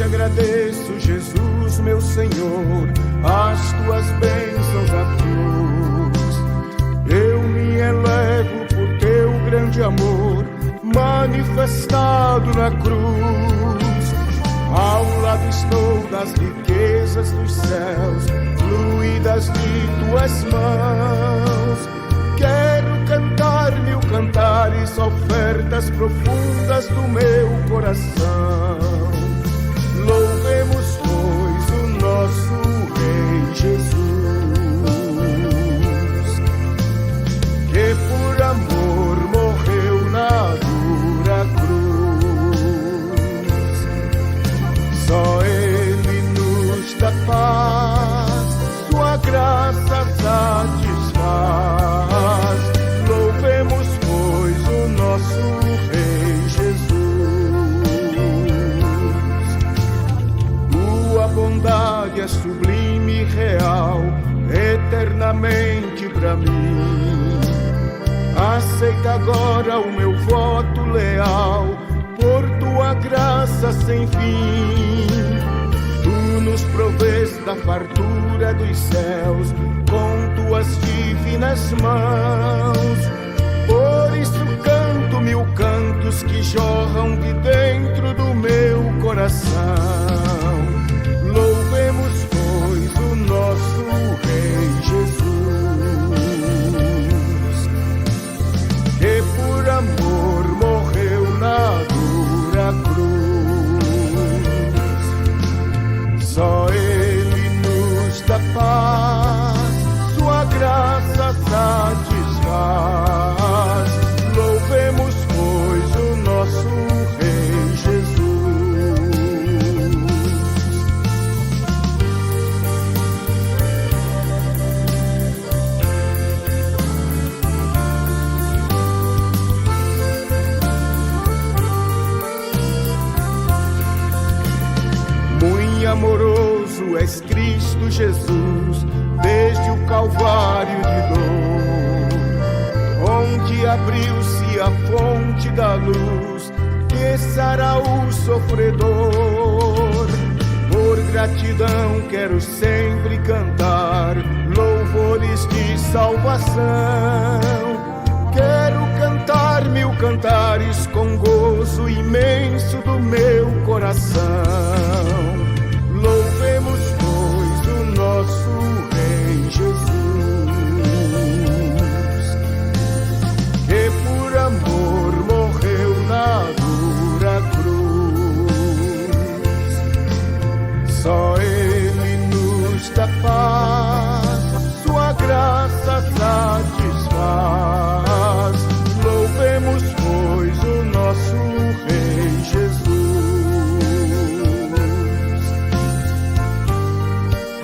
Agradeço, Jesus, meu Senhor, as tuas bênçãos à cruz. Eu me elevo por teu grande amor, manifestado na cruz. Ao lado estou das riquezas dos céus, fluídas de tuas mãos. Quero cantar mil cantares, ofertas profundas do meu coração. Louvemos, pois, o nosso Rei Jesus, que por amor morreu na dura cruz. Só Ele nos dá paz, sua graça satisfaz. Louvemos, pois, o nosso Rei Jesus. Bondade é sublime e real, eternamente pra mim. Aceita agora o meu voto leal, por tua graça sem fim. Tu nos provês da fartura dos céus, com tuas divinas mãos. Por isso canto mil cantos que jorram de dentro do meu coração. Louvemos, pois, o nosso Rei Jesus, que por amor morreu na dura cruz. Só Ele nos dá paz, sua graça satisfaz. Louvemos, pois, o nosso Rei Jesus. Amoroso és Cristo Jesus, desde o Calvário de dor, onde abriu-se a fonte da luz, que sará o sofredor. Por gratidão quero sempre cantar louvores de salvação. Quero cantar mil cantares com gozo imenso do meu coração.